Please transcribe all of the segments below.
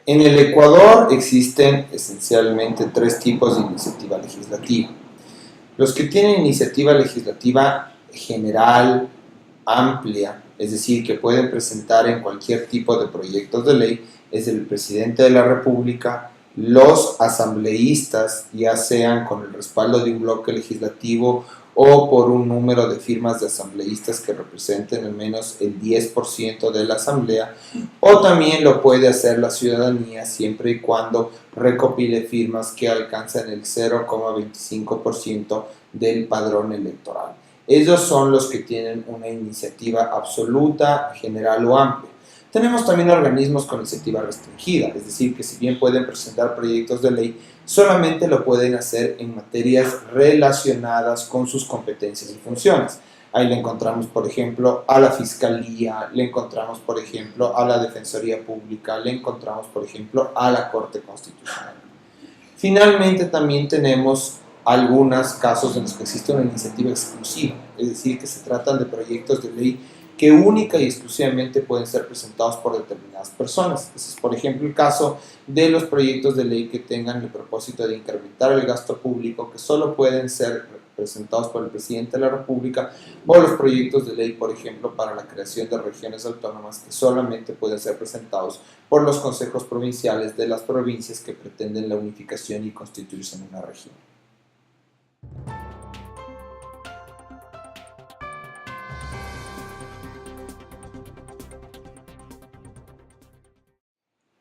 En el Ecuador existen esencialmente tres tipos de iniciativa legislativa. Los que tienen iniciativa legislativa general, amplia, es decir, que pueden presentar en cualquier tipo de proyectos de ley, es el presidente de la República, los asambleístas, ya sean con el respaldo de un bloque legislativo o por un número de firmas de asambleístas que representen al menos el 10% de la asamblea, o también lo puede hacer la ciudadanía siempre y cuando recopile firmas que alcanzan el 0,25% del padrón electoral. Ellos son los que tienen una iniciativa absoluta, general o amplia. Tenemos también organismos con iniciativa restringida, es decir, que si bien pueden presentar proyectos de ley, solamente lo pueden hacer en materias relacionadas con sus competencias y funciones. Ahí le encontramos, por ejemplo, a la Fiscalía, le encontramos, por ejemplo, a la Defensoría Pública, le encontramos, por ejemplo, a la Corte Constitucional. Finalmente, también tenemos algunos casos en los que existe una iniciativa exclusiva, es decir, que se tratan de proyectos de ley que única y exclusivamente pueden ser presentados por determinadas personas. Ese es, por ejemplo, el caso de los proyectos de ley que tengan el propósito de incrementar el gasto público, que solo pueden ser presentados por el presidente de la República, o los proyectos de ley, por ejemplo, para la creación de regiones autónomas, que solamente pueden ser presentados por los consejos provinciales de las provincias que pretenden la unificación y constituirse en una región.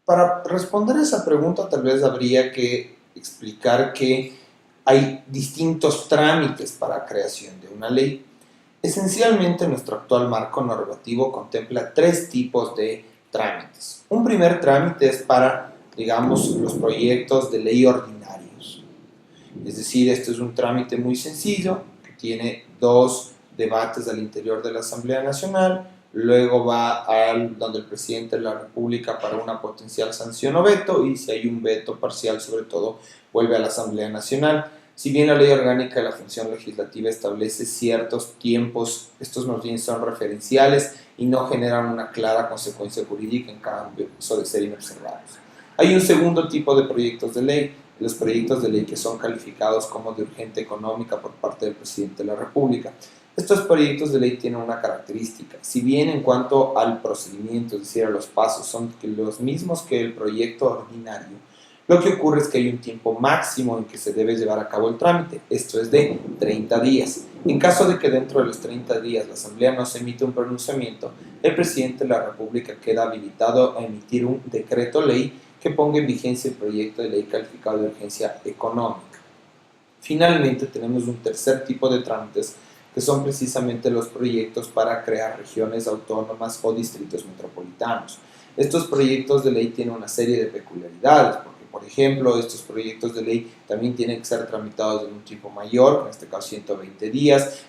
Para responder a esa pregunta, tal vez habría que explicar que hay distintos trámites para la creación de una ley. Esencialmente, nuestro actual marco normativo contempla tres tipos de trámites. Un primer trámite es para, digamos, los proyectos de ley ordinarios. Es decir, este es un trámite muy sencillo que tiene dos debates al interior de la Asamblea Nacional. Luego va donde el presidente de la República para una potencial sanción o veto, y si hay un veto parcial, sobre todo, vuelve a la Asamblea Nacional. Si bien la ley orgánica de la función legislativa establece ciertos tiempos, estos más bien son referenciales y no generan una clara consecuencia jurídica en caso de ser inobservados. Hay un segundo tipo de proyectos de ley, los proyectos de ley que son calificados como de urgente económica por parte del presidente de la República. Estos proyectos de ley tienen una característica, si bien en cuanto al procedimiento, es decir, a los pasos, son los mismos que el proyecto ordinario, lo que ocurre es que hay un tiempo máximo en que se debe llevar a cabo el trámite, esto es de 30 días. En caso de que dentro de los 30 días la Asamblea no se emite un pronunciamiento, el presidente de la República queda habilitado a emitir un decreto ley que ponga en vigencia el proyecto de ley calificado de urgencia económica. Finalmente, tenemos un tercer tipo de trámites que son precisamente los proyectos para crear regiones autónomas o distritos metropolitanos. Estos proyectos de ley tienen una serie de peculiaridades, porque, por ejemplo, estos proyectos de ley también tienen que ser tramitados en un tiempo mayor, en este caso 120 días,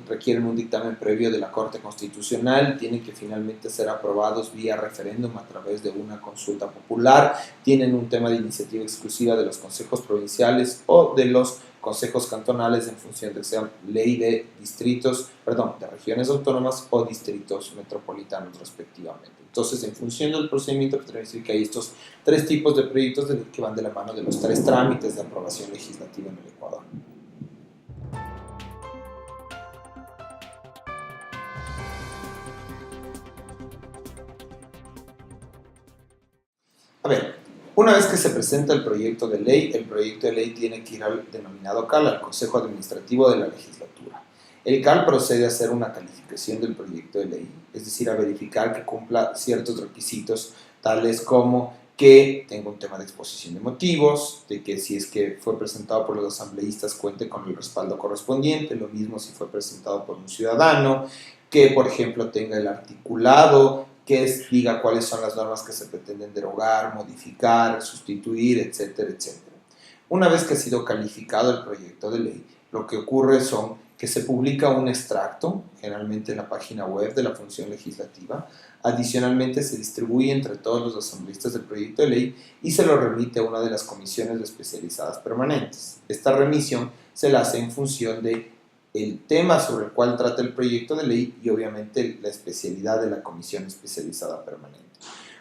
requieren un dictamen previo de la Corte Constitucional, tienen que finalmente ser aprobados vía referéndum a través de una consulta popular, tienen un tema de iniciativa exclusiva de los consejos provinciales o de los consejos cantonales en función de sea ley de de regiones autónomas o distritos metropolitanos respectivamente. Entonces, en función del procedimiento, podemos decir que hay estos tres tipos de proyectos de ley que van de la mano de los tres trámites de aprobación legislativa en el Ecuador. A ver, una vez que se presenta el proyecto de ley tiene que ir al denominado CAL, al Consejo Administrativo de la Legislatura. El CAL procede a hacer una calificación del proyecto de ley, es decir, a verificar que cumpla ciertos requisitos, tales como que tenga un tema de exposición de motivos, de que si es que fue presentado por los asambleístas cuente con el respaldo correspondiente, lo mismo si fue presentado por un ciudadano, que por ejemplo tenga el articulado, que diga cuáles son las normas que se pretenden derogar, modificar, sustituir, etcétera, etcétera. Una vez que ha sido calificado el proyecto de ley, lo que ocurre son que se publica un extracto, generalmente en la página web de la función legislativa. Adicionalmente, se distribuye entre todos los asambleístas del proyecto de ley y se lo remite a una de las comisiones especializadas permanentes. Esta remisión se la hace en función de el tema sobre el cual trata el proyecto de ley y obviamente la especialidad de la comisión especializada permanente.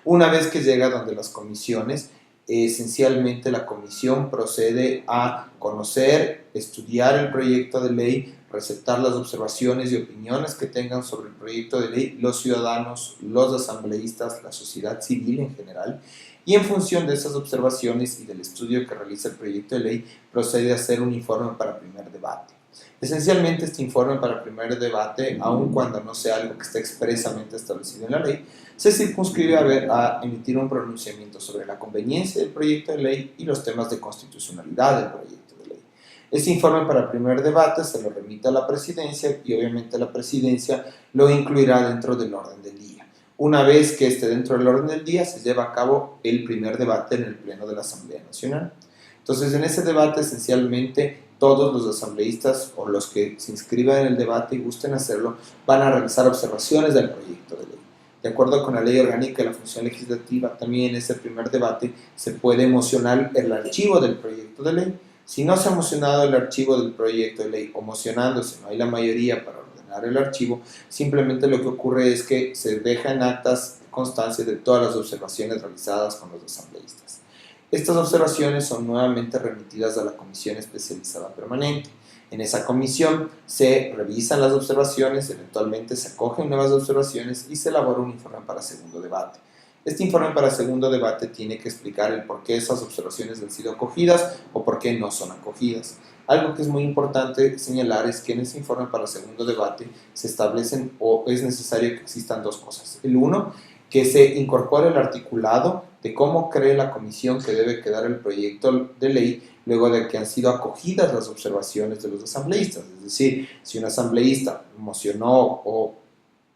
Una vez que llega donde las comisiones, esencialmente la comisión procede a conocer, estudiar el proyecto de ley, receptar las observaciones y opiniones que tengan sobre el proyecto de ley los ciudadanos, los asambleístas, la sociedad civil en general, y en función de esas observaciones y del estudio que realiza el proyecto de ley, procede a hacer un informe para primer debate. Esencialmente este informe para primer debate, aun cuando no sea algo que esté expresamente establecido en la ley, se circunscribe a emitir un pronunciamiento sobre la conveniencia del proyecto de ley y los temas de constitucionalidad del proyecto de ley. Este informe para primer debate se lo remite a la presidencia y obviamente la presidencia lo incluirá dentro del orden del día. Una vez que esté dentro del orden del día, se lleva a cabo el primer debate en el Pleno de la Asamblea Nacional. Entonces, en ese debate, esencialmente, todos los asambleístas o los que se inscriban en el debate y gusten hacerlo, van a realizar observaciones del proyecto de ley. De acuerdo con la Ley Orgánica de la Función Legislativa, también en ese primer debate se puede mocionar el archivo del proyecto de ley. Si no se ha mocionado el archivo del proyecto de ley o mocionándose, no hay la mayoría para ordenar el archivo, simplemente lo que ocurre es que se deja en actas constancia de todas las observaciones realizadas con los asambleístas. Estas observaciones son nuevamente remitidas a la Comisión Especializada Permanente. En esa comisión se revisan las observaciones, eventualmente se acogen nuevas observaciones y se elabora un informe para segundo debate. Este informe para segundo debate tiene que explicar el por qué esas observaciones han sido acogidas o por qué no son acogidas. Algo que es muy importante señalar es que en ese informe para segundo debate se establecen o es necesario que existan dos cosas. El uno, que se incorpore el articulado de cómo cree la comisión que debe quedar el proyecto de ley luego de que han sido acogidas las observaciones de los asambleístas. Es decir, si un asambleísta mocionó o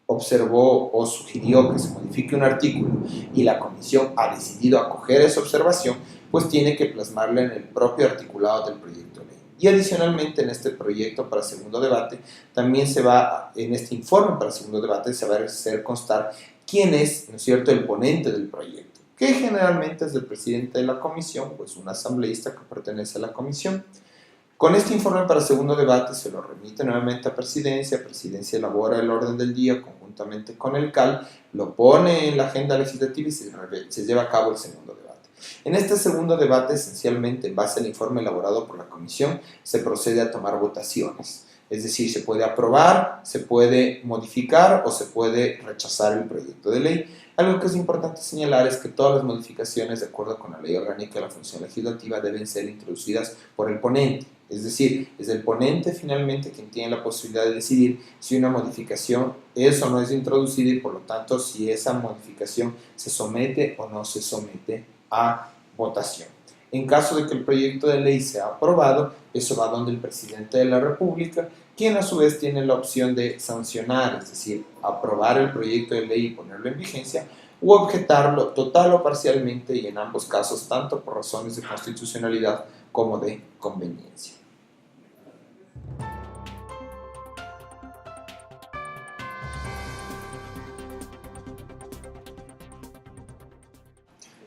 observó o sugirió que se modifique un artículo y la comisión ha decidido acoger esa observación, pues tiene que plasmarla en el propio articulado del proyecto de ley. Y adicionalmente en este proyecto para segundo debate, también en este informe para segundo debate se va a hacer constar quién es, ¿no es cierto?, el ponente del proyecto, que generalmente es el presidente de la comisión, pues un asambleísta que pertenece a la comisión. Con este informe para segundo debate se lo remite nuevamente a presidencia elabora el orden del día conjuntamente con el CAL, lo pone en la agenda legislativa y se lleva a cabo el segundo debate. En este segundo debate, esencialmente, en base al informe elaborado por la comisión, se procede a tomar votaciones. Es decir, se puede aprobar, se puede modificar o se puede rechazar el proyecto de ley. Algo que es importante señalar es que todas las modificaciones, de acuerdo con la Ley Orgánica de la Función Legislativa, deben ser introducidas por el ponente. Es decir, es el ponente finalmente quien tiene la posibilidad de decidir si una modificación es o no es introducida y por lo tanto si esa modificación se somete o no se somete a votación. En caso de que el proyecto de ley sea aprobado, eso va donde el presidente de la República, quien a su vez tiene la opción de sancionar, es decir, aprobar el proyecto de ley y ponerlo en vigencia, u objetarlo total o parcialmente y en ambos casos tanto por razones de constitucionalidad como de conveniencia.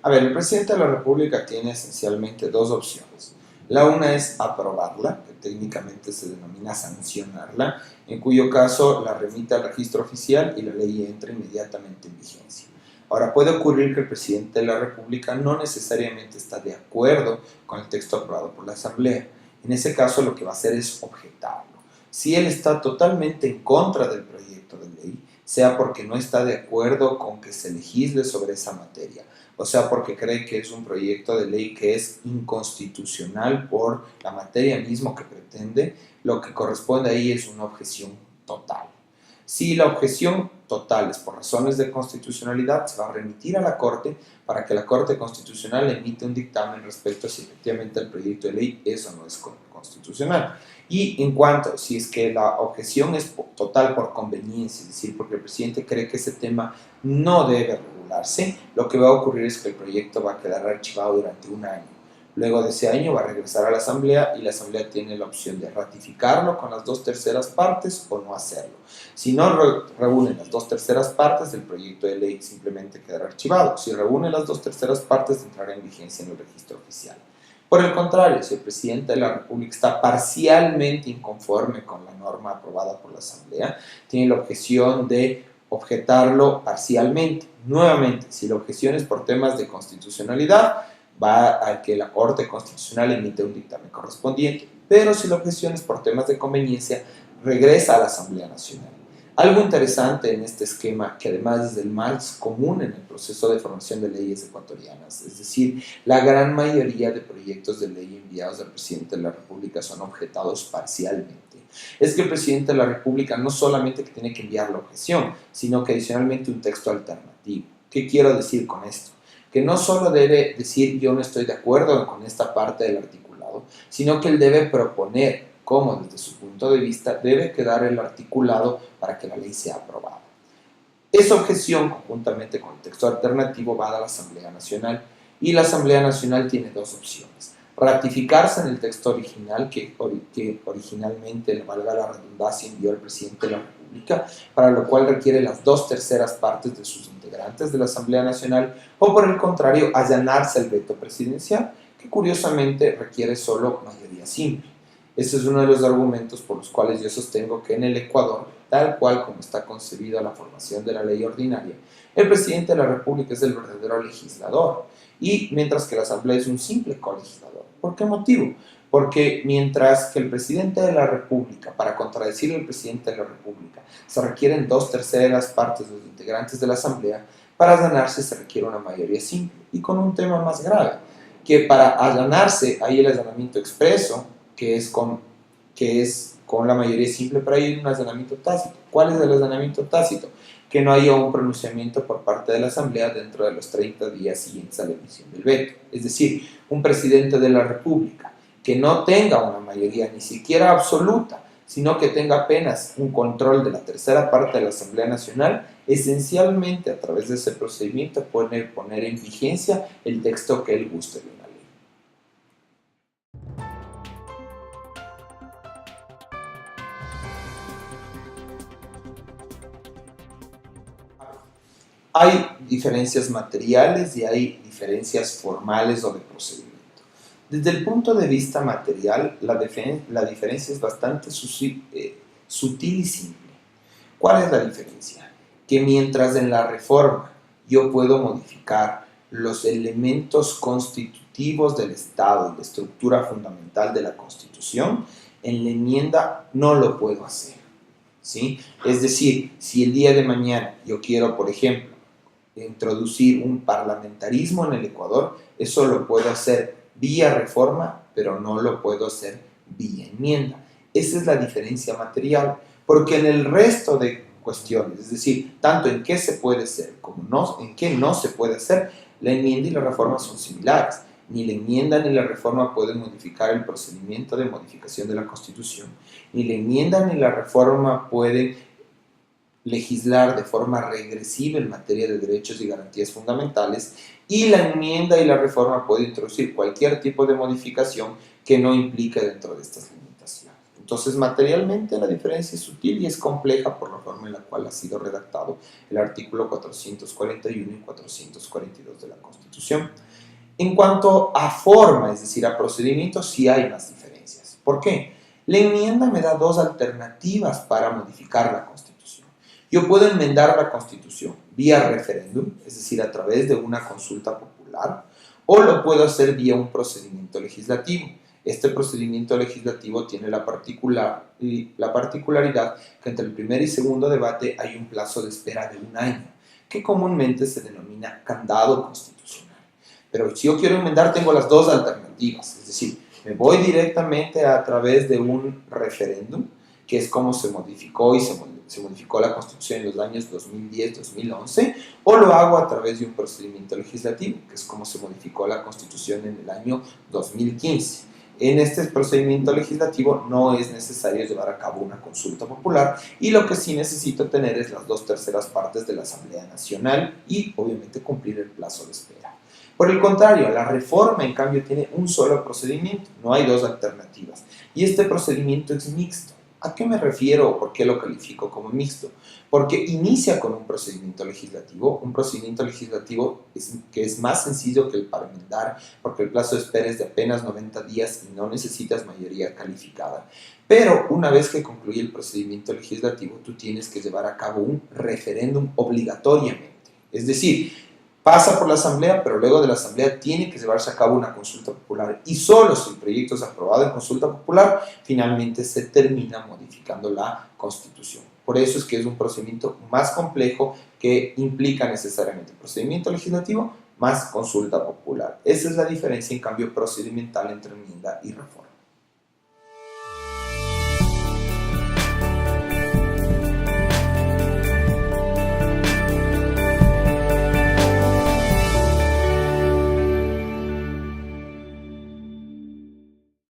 A ver, el presidente de la República tiene esencialmente dos opciones. La una es aprobarla, que técnicamente se denomina sancionarla, en cuyo caso la remite al registro oficial y la ley entra inmediatamente en vigencia. Ahora, puede ocurrir que el presidente de la República no necesariamente está de acuerdo con el texto aprobado por la Asamblea. En ese caso, lo que va a hacer es objetarlo. Si él está totalmente en contra del proyecto de ley, sea porque no está de acuerdo con que se legisle sobre esa materia, o sea, porque cree que es un proyecto de ley que es inconstitucional por la materia misma que pretende, lo que corresponde ahí es una objeción total. Si la objeción total es por razones de constitucionalidad, se va a remitir a la Corte para que la Corte Constitucional emita un dictamen respecto a si efectivamente el proyecto de ley es o no es constitucional. Y en cuanto, si es que la objeción es total por conveniencia, es decir, porque el presidente cree que ese tema no debe regularse, lo que va a ocurrir es que el proyecto va a quedar archivado durante un año. Luego de ese año va a regresar a la Asamblea y la Asamblea tiene la opción de ratificarlo con las 2/3 partes o no hacerlo. Si no reúne las 2/3 partes, el proyecto de ley simplemente quedará archivado. Si reúne las 2/3 partes, entrará en vigencia en el registro oficial. Por el contrario, si el presidente de la República está parcialmente inconforme con la norma aprobada por la Asamblea, tiene la objeción de objetarlo parcialmente. Nuevamente, si la objeción es por temas de constitucionalidad, va a que la Corte Constitucional emite un dictamen correspondiente, pero si la objeción es por temas de conveniencia, regresa a la Asamblea Nacional. Algo interesante en este esquema, que además es el más común en el proceso de formación de leyes ecuatorianas, es decir, la gran mayoría de proyectos de ley enviados al presidente de la República son objetados parcialmente. Es que el presidente de la República no solamente que tiene que enviar la objeción, sino que adicionalmente un texto alternativo. ¿Qué quiero decir con esto? Que no solo debe decir yo no estoy de acuerdo con esta parte del articulado, sino que él debe proponer cómo desde su punto de vista debe quedar el articulado para que la ley sea aprobada. Esa objeción, conjuntamente con el texto alternativo, va a la Asamblea Nacional y la Asamblea Nacional tiene dos opciones. Ratificarse en el texto original que originalmente, valga la redundancia, envió el presidente de la República, para lo cual requiere las 2/3 partes de sus integrantes de la Asamblea Nacional, o por el contrario, allanarse el veto presidencial, que curiosamente requiere solo mayoría simple. Ese es uno de los argumentos por los cuales yo sostengo que en el Ecuador, tal cual como está concebida la formación de la ley ordinaria, el presidente de la República es el verdadero legislador, y mientras que la Asamblea es un simple colegislador. ¿Por qué motivo? Porque mientras que el presidente de la República, para contradecir al presidente de la República, se requieren 2/3 partes de los integrantes de la Asamblea, para allanarse se requiere una mayoría simple, y con un tema más grave, que para allanarse hay el allanamiento expreso, que es con la mayoría simple, pero hay un allanamiento tácito. ¿Cuál es el allanamiento tácito? Que no haya un pronunciamiento por parte de la Asamblea dentro de los 30 días siguientes a la emisión del veto. Es decir, un presidente de la República que no tenga una mayoría ni siquiera absoluta, sino que tenga apenas un control de la 1/3 parte de la Asamblea Nacional, esencialmente a través de ese procedimiento puede poner en vigencia el texto que él guste de una ley. Hay diferencias materiales y hay diferencias formales o de procedimiento. Desde el punto de vista material, la diferencia es bastante sutil y simple. ¿Cuál es la diferencia? Que mientras en la reforma yo puedo modificar los elementos constitutivos del Estado y la estructura fundamental de la Constitución, en la enmienda no lo puedo hacer, ¿sí? Es decir, si el día de mañana yo quiero, por ejemplo, introducir un parlamentarismo en el Ecuador, eso lo puedo hacer vía reforma, pero no lo puedo hacer vía enmienda. Esa es la diferencia material, porque en el resto de cuestiones, es decir, tanto en qué se puede hacer como en qué no se puede hacer, la enmienda y la reforma son similares. Ni la enmienda ni la reforma pueden modificar el procedimiento de modificación de la Constitución. Ni la enmienda ni la reforma pueden legislar de forma regresiva en materia de derechos y garantías fundamentales, y la enmienda y la reforma pueden introducir cualquier tipo de modificación que no implique dentro de estas limitaciones. Entonces, materialmente la diferencia es sutil y es compleja por la forma en la cual ha sido redactado el artículo 441 y 442 de la Constitución. En cuanto a forma, es decir, a procedimiento, sí hay más diferencias. ¿Por qué? La enmienda me da dos alternativas para modificar la Constitución. Yo puedo enmendar la Constitución vía referéndum, es decir, a través de una consulta popular, o lo puedo hacer vía un procedimiento legislativo. Este procedimiento legislativo tiene la particularidad que entre el primer y segundo debate hay un plazo de espera de 1 año, que comúnmente se denomina candado constitucional. Pero si yo quiero enmendar, tengo las dos alternativas, es decir, me voy directamente a través de un referéndum, que es como se modificó la Constitución en los años 2010-2011, o lo hago a través de un procedimiento legislativo, que es como se modificó la Constitución en el año 2015. En este procedimiento legislativo no es necesario llevar a cabo una consulta popular, y lo que sí necesito tener es las 2/3 partes de la Asamblea Nacional y obviamente cumplir el plazo de espera. Por el contrario, la reforma en cambio tiene un solo procedimiento, no hay dos alternativas, y este procedimiento es mixto. ¿A qué me refiero o por qué lo califico como mixto? Porque inicia con un procedimiento legislativo que es más sencillo que el para enmendar, porque el plazo de espera es de apenas 90 días y no necesitas mayoría calificada. Pero una vez que concluye el procedimiento legislativo, tú tienes que llevar a cabo un referéndum obligatoriamente. Es decir, pasa por la asamblea, pero luego de la asamblea tiene que llevarse a cabo una consulta popular y solo si el proyecto es aprobado en consulta popular, finalmente se termina modificando la constitución. Por eso es que es un procedimiento más complejo que implica necesariamente procedimiento legislativo más consulta popular. Esa es la diferencia, en cambio, procedimental entre enmienda y reforma.